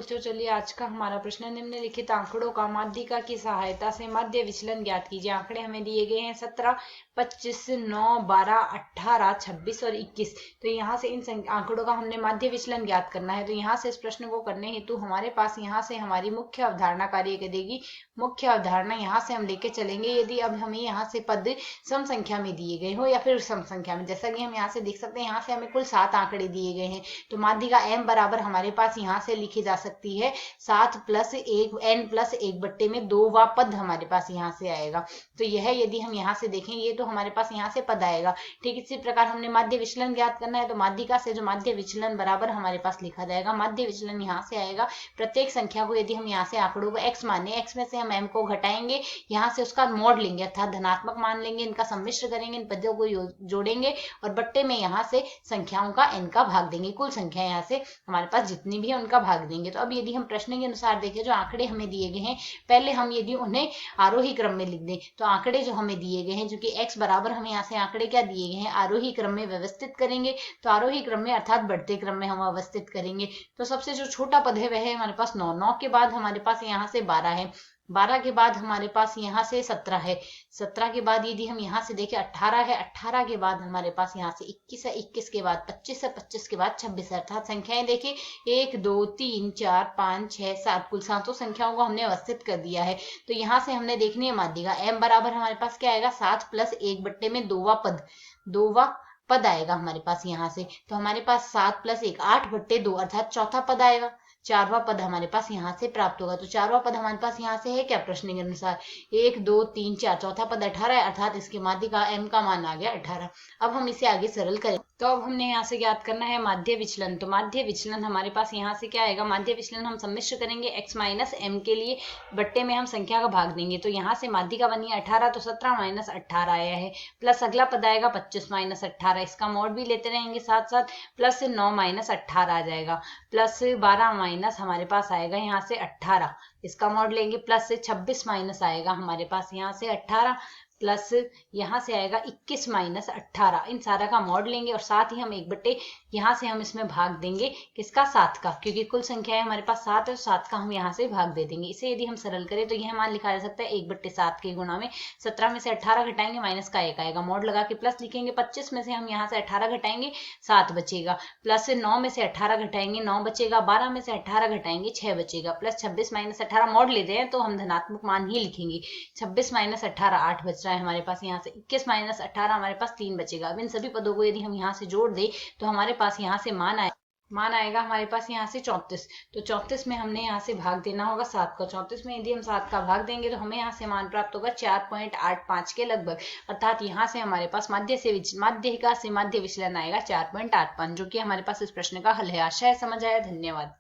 बच्चों, चलिए आज का हमारा प्रश्न निम्नलिखित आंकड़ों का माध्यिका की सहायता से माध्य विचलन ज्ञात कीजिए। आंकड़े हमें दिए गए हैं 17, 25, 9, 12, 18, 26 और 21। तो यहाँ से इन आंकड़ों का हमने माध्य विचलन ज्ञात करना है। तो यहाँ से इस प्रश्न को करने हेतु हमारे पास यहाँ से हमारी मुख्य अवधारणा कार्य करेगी। मुख्य अवधारणा यहाँ से हम लेके चलेंगे। यदि अब हमें यहाँ से पद सम संख्या में दिए गए हो या फिर सम संख्या में, जैसा कि हम यहाँ से देख सकते हैं, यहाँ से हमें कुल 7 आंकड़े दिए गए हैं। तो माध्यिका m बराबर हमारे पास यहाँ से लिखी जा सकती है 7 + 1 n + 1 बट्टे में 2वां पद हमारे पास यहाँ से आएगा। तो यह यदि हम यहाँ से देखेंगे तो हमारे पास यहाँ से पद आएगा। ठीक इसी प्रकार हमने माध्य विचलन ज्ञात करना है। तो माध्यिका से जो माध्य विचलन बराबर हमारे पास लिखा जाएगा, माध्य विचलन यहाँ से आएगा। प्रत्येक संख्या को यदि हम यहाँ से आंकड़ों को x माने, x में से हम m को घटाएंगे, यहाँ से उसका मोड लेंगे अर्थात धनात्मक मान लेंगे, इनका सम्मिश्र करेंगे, इन पदों को जोड़ेंगे और बट्टे में यहाँ से संख्याओं का n का भाग देंगे। कुल संख्या यहाँ से हमारे पास जितनी भी है उनका भाग देंगे। तो अब यदि हम प्रश्न के अनुसार देखें, जो आंकड़े हमें दिए गए हैं, पहले हम यदि उन्हें आरोही क्रम में लिख दें, तो आंकड़े जो हमें दिए गए हैं, जो कि x बराबर हमें यहाँ से आंकड़े क्या दिए गए हैं, आरोही क्रम में व्यवस्थित करेंगे। तो आरोही क्रम में अर्थात बढ़ते क्रम में हम अवस्थित करेंगे। तो सबसे जो छोटा पद है वह है हमारे पास 9, 9 के बाद हमारे पास यहाँ से 12 है, 12 के बाद हमारे पास यहाँ से 17 है, 17 के बाद यदि हम यहाँ से देखें 18 है, 18 के बाद हमारे पास यहाँ से 21 है, 21 के बाद 25 है, 25 के बाद 26 है। अर्थात संख्याएं देखिए 1, 2, 3, 4, 5, 6, 7, कुल 7 संख्याओं को हमने अवस्थित कर दिया है। तो यहाँ से हमने देखनी है माध्यिका m बराबर हमारे पास क्या आएगा, 7 + 1 बट्टे में 2वां पद आएगा हमारे पास यहाँ से। तो हमारे पास 7 + 1 8 बट्टे 2 अर्थात चौथा पद आएगा, 4वां पद हमारे पास यहाँ से प्राप्त होगा। तो 4वां पद हमारे पास यहाँ से है क्या, प्रश्न के अनुसार 1, 2, 3, 4, चौथा पद 18 है, अर्थात इसकी माध्यिका m का मान आ गया 18। अब हम इसे आगे सरल करें। तो अब हमने यहाँ से ज्ञात करना है माध्य विचलन। तो माध्य विचलन हमारे पास यहाँ से क्या आएगा, माध्य विचलन हम सम्मिश्र करेंगे x - m के लिए, बट्टे में हम संख्या का भाग देंगे। तो यहाँ से माध्यिका बनी 18, तो 17 - 18 आया है, प्लस अगला पद आएगा 25 - 18, इसका मोड भी लेते रहेंगे साथ साथ, प्लस 9 - 18 आ जाएगा, प्लस 12 माइनस हमारे पास आएगा यहाँ से 18, इसका मोड लेंगे, प्लस 26 माइनस आएगा हमारे पास यहाँ से 18, प्लस यहाँ से आएगा 21 - 18, इन सारा का मॉड लेंगे और साथ ही हम 1 बट्टे यहाँ से हम इसमें भाग देंगे किसका, 7 का, क्योंकि कुल संख्या है हमारे पास 7 है, 7 का हम यहाँ से भाग दे देंगे। इसे यदि हम सरल करें तो यह मान लिखा जा सकता है 1/7 के गुणा में 17 में से 18 घटाएंगे, माइनस का 1 आएगा, मोड लगा के प्लस लिखेंगे, 25 में से हम यहाँ से 18 घटाएंगे 7 बचेगा, प्लस 9 में से 18 घटाएंगे 9 बचेगा, 12 में से 18 घटाएंगे 6 बचेगा, प्लस 26 - 18 मोड लेते हैं तो हम धनात्मक मान ही लिखेंगे, 26 - 18 8 बच रहा है हमारे पास यहाँ से, 21 - 18 हमारे पास 3 बचेगा। अब इन सभी पदों को यदि हम यहाँ से जोड़ दें तो हमारे पास यहाँ से मान आएगा हमारे पास यहाँ से 34। तो 34 में हमने यहाँ से भाग देना होगा 7 का, 34 में यदि हम 7 का भाग देंगे तो हमें यहाँ से मान प्राप्त होगा 4.85 के लगभग, अर्थात यहाँ से हमारे पास माध्यिका से माध्य विचलन आएगा 4.85, जो कि हमारे पास इस प्रश्न का हल है। आशा है समझ आया। धन्यवाद।